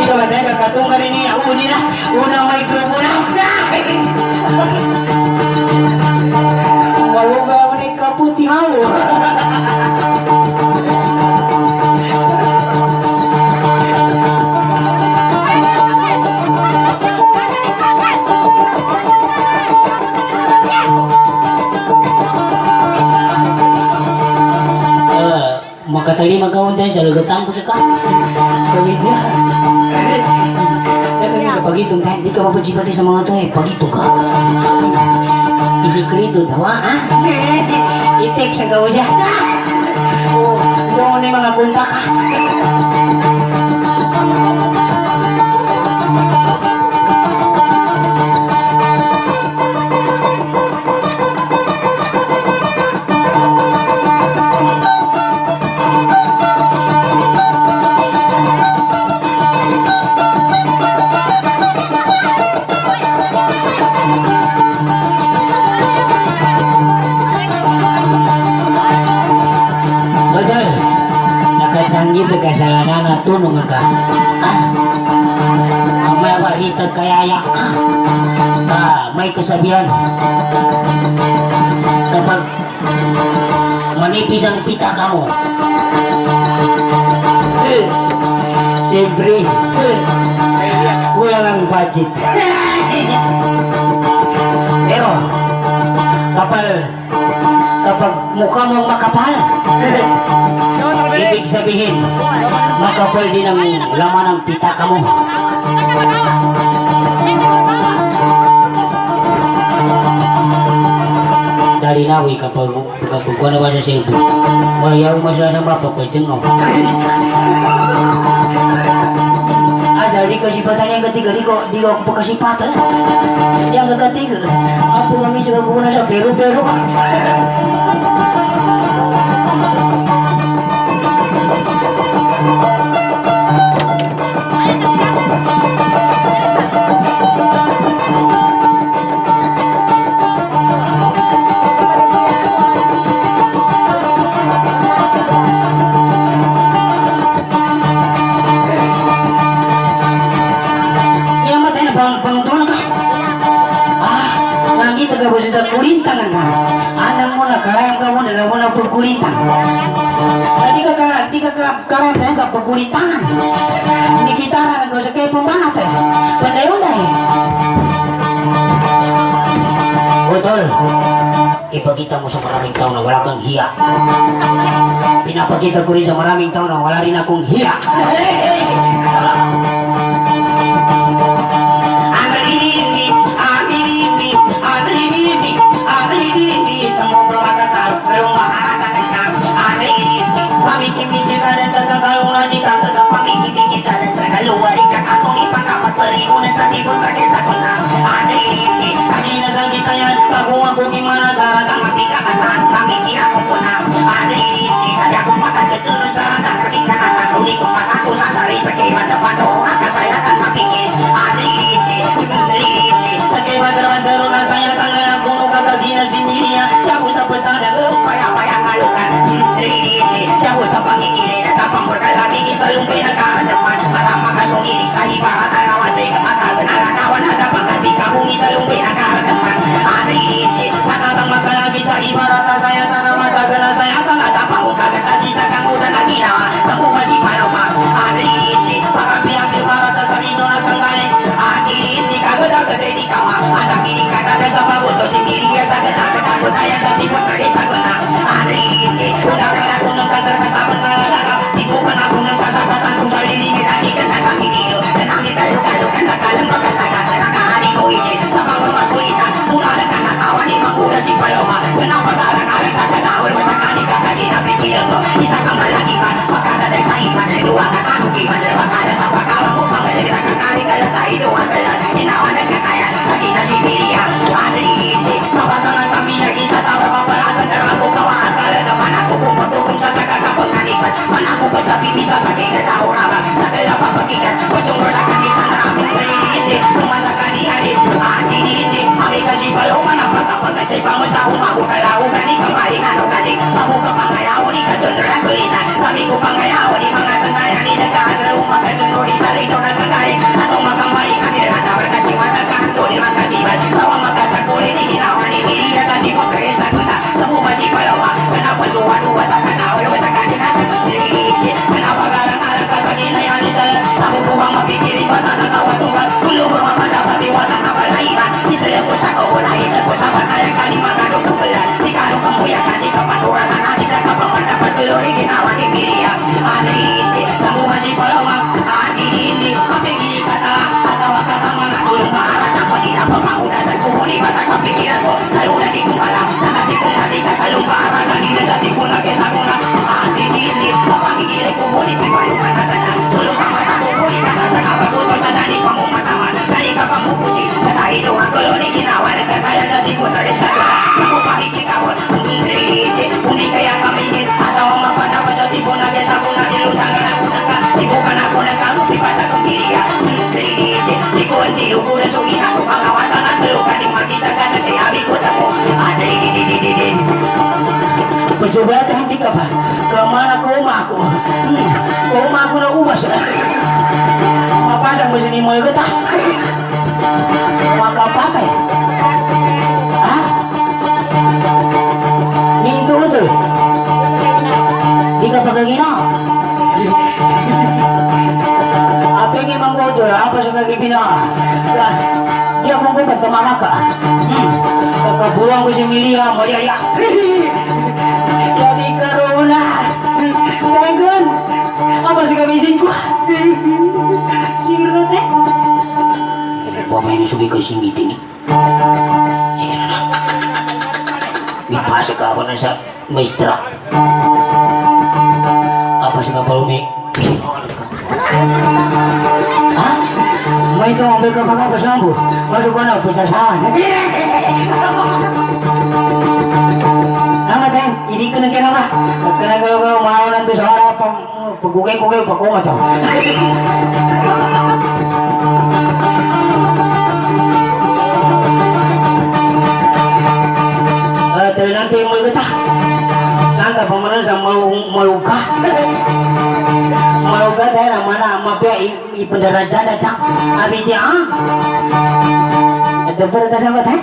ikaw ba kakatong ka rin niya uni na unang mikrofona maluga ako ni kaputi malu makatali magkaundan sa lagatang ko sa ka kawin niya na pagitong tayo di ka mapagsipati sa mga to pagito ka isikreto tawa i-text sa gawa siya kung ano yung mga kontak ka gitu kasalanan na tunong ka ang may maritag kayaya may kasabihan kapag manipis ang pita ka mo siyempre kulang ang budget pero kapag mukha mong makapal. Ibig sabihin, makapal din ang laman ng pitaka mo. Dari nawi kapag buka na ba sa cellphone, mayaw masasama papajeng. Asal di kasipatan yang ketiga di ko ako pagkasipatan. Yang ketiga, ako kami sa kaguna sa pero. Kulintang nga, anak mo na karayang ka mo na mo na pagkulintang. Tadi ka karayang tayo sa pagkulintangan. Hindi kita na nagkasa kayo pumanat eh. Panday-unday. Utol, ipakita mo sa maraming tao na wala kang hiya. Pinapakita ko rin sa maraming tao na wala rin akong hiya. Pamikimikil ka dan sa kakalungan di kang tetap pamikimikil ka dan sa kaluar ikat atong ipanapat periunan sa tibot terkesa ko na ada ini kami nasang kita yan bago ako gimana sarang ang mapikakatan pamikir ako po na ada ini ada akong pagkakatunan sarang ang pagkakatan uli kong patako sa tari sa kaiwan na pato nakasayatan mapikir ada ini sa kaiwan darman-daro na sayatan na ang puno kakagina siniria siyapo sa pasada paya-paya ngalukan siyapo sa pangingili na tapang berkalagi sa lumpay na karanaman matang makasungili sa ibarat na nawasay kamatagan alanawan at apang hati kabungi sa lumpay na karanaman anay matatang magkalagi sa ibarat na sayatan na matagal na sayatan at apang magkagatasi sa kamutan na ginawa pagpumasi palama anay pagkabiyak ibarat sa sarino na tanggalin anay kagad-agad ay di kama anak ini kagada sa pabuto si Miria sa gada-gada tayan sa tipot na isagot na anay unakan ako ng kasar-kasabot na lalakap tikupan ako ng kasagatan kung sa lilimit at ikan na kakikilo dan ang italo-talo-kan na kalang magkasagat na nakahari ko init sa mga magkulitan mulalan ka natawa ni Magkuda si Paloma yan ang pag-alang-alang sa kanawal masakani kakagina pikilan mo isa kang malagiman pagkadadag sa iman ay luwag at anugiman na makada sa pagkawang mo pangalig sa kakari kalatay doon kalat inawan ang katayan lagi na si Miria anay mabatangan kami na isa tawar mapalasan na ako kawaan kala naman ako pagkukum sa sagakapag nanipan manako pa sa bibisa sa kinatao raba sa kala papagigan pasungor na kanisa na aming pinilindi lumasa kanihari hindi kami kasi paloma na pagkapagay sa ipamon sa umago kalao gani kamaring ano gani mabuka pangayaw ni kachondor na kulinan kami ko pangayaw ni mga tandayan ni nagkaasal magkachondor sa rito na kagaling atong makamari kami na natabar kachiwan nagkahando ni magkatiban tawang magkasakuli ni ginawa ni Miria sa tipong kagisa ko na nabuba si paloma kanapaluwa-luwa sa kanawal sa kanina kanapagalang-alang kakagina yan isa nakukuhang mapikirin ba na natawa-tuwa tulungan mapadapat iwatan na palaiman isaya ko sa kaulahin at ko sa patayan kaning magano tukulan di kanong kamuya kasi kapaturan na natin sa kapapadapat tuloy ginawa ni Miria anay nabuba si paloma hindi mapigili ka na atawa ka ng mga tulong maarat ako nila pamauna sa kumuli bata kapikiran ko tayo na di kong alam nakati kong natika sa lumpara kanina sa tipon na kesa ko na hindi mapangigilay kumuli pipalukan na sana tulo sa mata kumuli ka sa kapatutol sa dali pa mong mataman dali ka pa mong pusi katahino ang koloni ginawa na kagaya na tipon na kesa ko na napupakikikawon hindi kaya kami din atawang mapadapat sa tipon na kesa ko na iluntangan ako na ka ibukan ako na kalupi pa sa kumiria di ko ang tinugulan so ina ko pangawatan at lukan yung magisa ka sa kayabi ko tako Pagsubayat hindi ka ba? Kamana kuma ako kuma ako na ubas mapasang mo sa nimo yung gata makapatay ha? Minto ito di ka pagkagina apeng imang ko ito apa sa kagibina di akong gubat kamama ka kakabuang ko si Miria Maria apa nasa maestra apa sih nggak perlu nih ah may itu mau beka baka pasambu masuk ko na pasasahan nama teng ini kena nama kena kalau mau nanti soal apa pagugay pakuma to tapi nanti mau kita sangka pemenang sama maluka daerah mana mapya i pendaraja dacang abi dia ada berita sama teh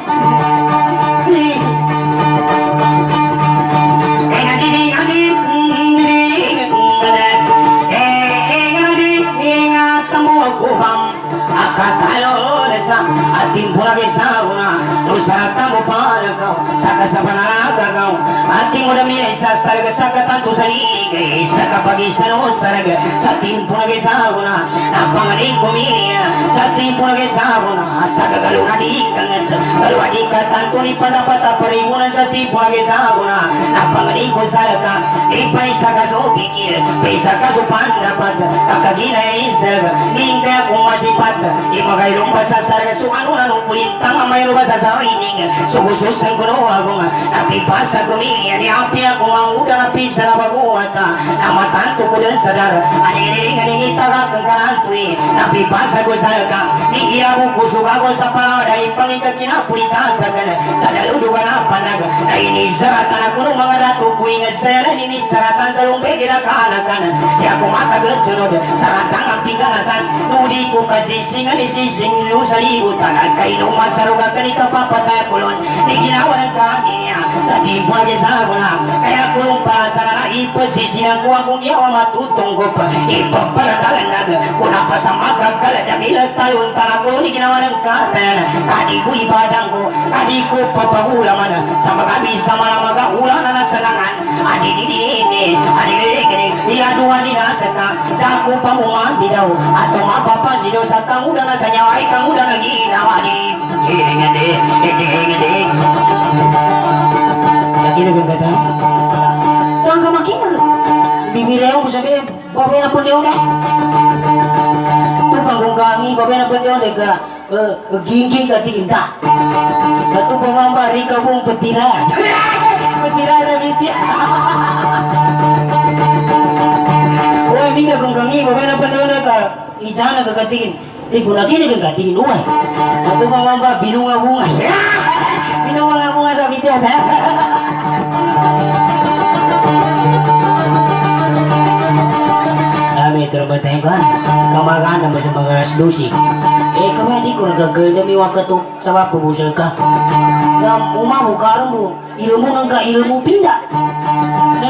ating pulagi sauna nusata mo palagaw saka sa panagagaw ating mo dami sa sarga saka tanto sa ligay saka pag-isa mo sarga sa ating pulagi sauna napangaling kumiya sa ating pulagi sauna saka galuna di kangat galwa di ka tanto ni patapata parimunan sa ating pulagi sauna napangaling ko sarga ipay saka so pikir pay saka so pandapat kakaginay isaga ningkaya kung masipat imagaylong basa sarga so ano na nung kulintang may lubasa sa rining sugususan ko no ako nga napipasa ko niya ni api ako manguda na pisa na baguata na matanto ko din sa dara aniling aningita kang kanantui napipasa ko sa ka ni iya ko kusuga ko sa parang dahil pangika kinapulitasa ka na sa daludugan na panag na inisaratan ako ng mga dato ko ingat sa yalan inisaratan sa lumbay kinakanakan di ako matagal sunod saratang ang pingalatan nudi ko kajisingan isising sa libutan at kayo masaruga ka ni kapapatakulon ni ginawa ng kanya sa timpo na gisago na kaya kulong para sa nanaipod sisinan ko akong yawa matutunggop ipaparadalan nag kuna pa sa magagkalad ang ilag talon tarakulon ni ginawa ng katayan kadi ko ibadang ko kadi ko papahulaman sa magabi sa malamag ulan na nasalangan adinidini iaduan ni nasa ka dako pa mumandi daw at mapapasi daw sa kanguda na sa nyawa ay kanguda na ginawa ni ingade lagi nagaganda huwag ka makinag bibili ako sabi babay na po niyo na tupang kung kami babay na po niyo na ka gingging ka tinta ito pamambari ka kong petira petira sa bitya huwag minga kung kami babay na po niyo na ka ijana kagatingin gunagin na kagatingin uway ito pamamba binunga-bunga binunga-bunga sa bitya kami terbatay ka kamagana mo sa mga raslusi kami di ko nagagal na miwa ka to sa mapabusal ka na umamu karang mo ilmu nang ka ilmu pinda na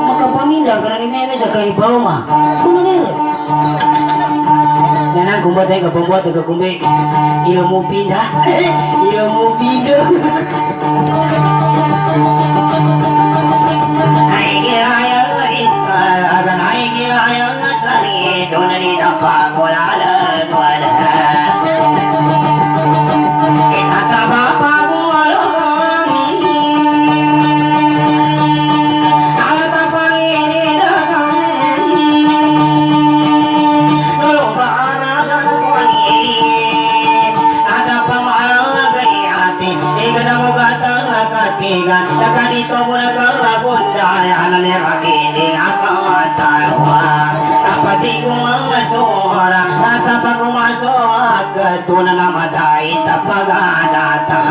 makapaminda ka na ni meme sa karipaloma kung nangyari na nang kumbatay ka pambuhat ka kumbi ilmu pinda ilmu pinda ay giraya isa ay giraya sari donali na pangulala wala itataba pangulalan atapanginilagan nulubaragan kuwangi atapamagay ati iganamugatan katigan nakanito mo nagagagundaya nanirakining akatanwa kapati kong mga sora nasa pagkumasok agad na maday tapaganata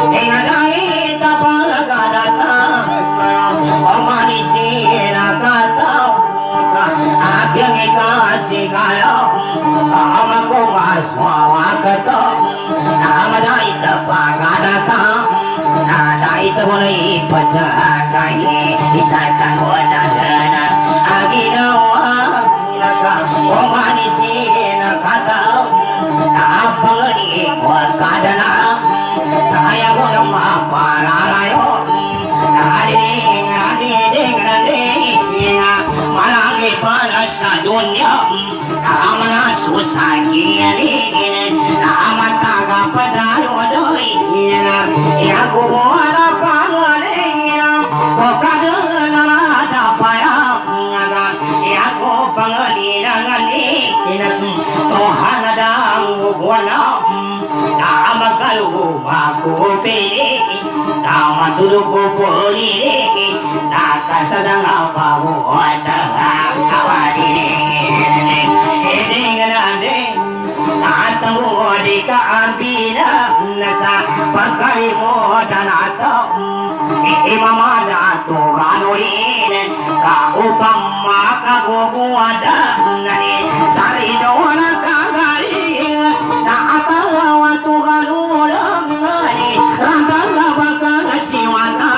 inganaday tapaganata omanisin akatamuka abyang ikasigalang amakumaswawa katong namaday tapaganata nadaita mo na ipatagay isatan mo na gana aginawa ka o manisin kataw na apangani ko kada na saya mo na maparalayo nadinig malaki para sa dunya na amanasusagin na amataga padayon aku mau ada pangalengan kok kadeun ada payah aku pangalengan ini Tuhan ada guna nama kalau aku pilih nama dulu ku pilih nak sadang apa buat awadi ini ngade atamu di kaambina nasa pakai modan atau imama datu ganurin ka upama ka guguada nani sari dona kagaring na atawa tu ganulang nani rantala baka siwana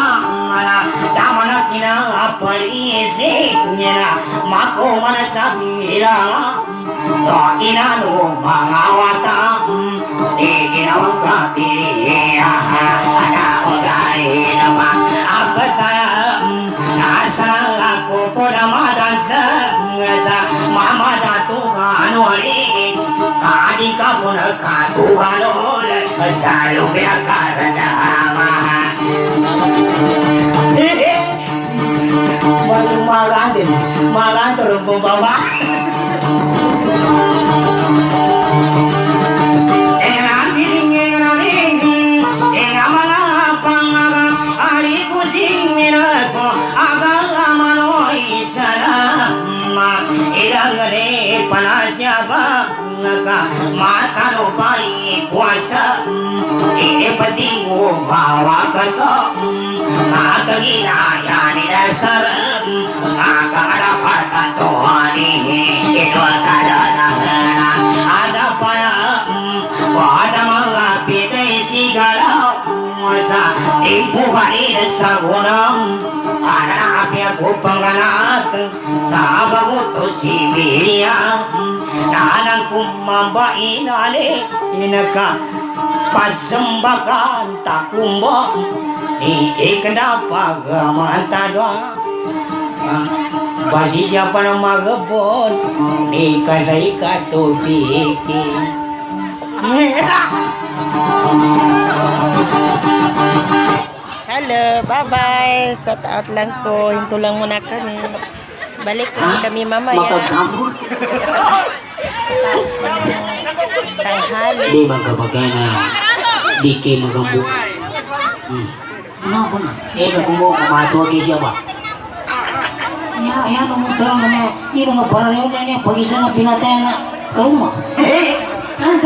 mana damana kina polisi nyera mako mana sabira inanu mangawata diginaw ka piliya ada ogai nama abata nasa ako po na madansa sa mama datuhan wali kadi ka po nagkatuhan ulit sa lumia karadama malang turun bawa panasya mata lupai puasa ini penting bawa kata maka ginaya di dasar maka dapat Tuhan ini itu ada payah pada mengapi segala masa ibu hari desa gunung ada api aku penganat sahabat utus Sibiria nanang kumambain ale inaka pasembakan takumbo ikenda pagaman tadwa basi siapa nama gebon ikasai katopiki Halo, bye-bye. Shout out lang po. Hinto lang muna kami. Balik lang kami mamaya. Tapos na tanghali. Di magkabagay na di kayo magambo. Ano po na? Kakumo kumatuwa kayo siya ba? Ayan ang mutarang na hindi mga parang na niya pag-isa na pinatay na karuma. Ano?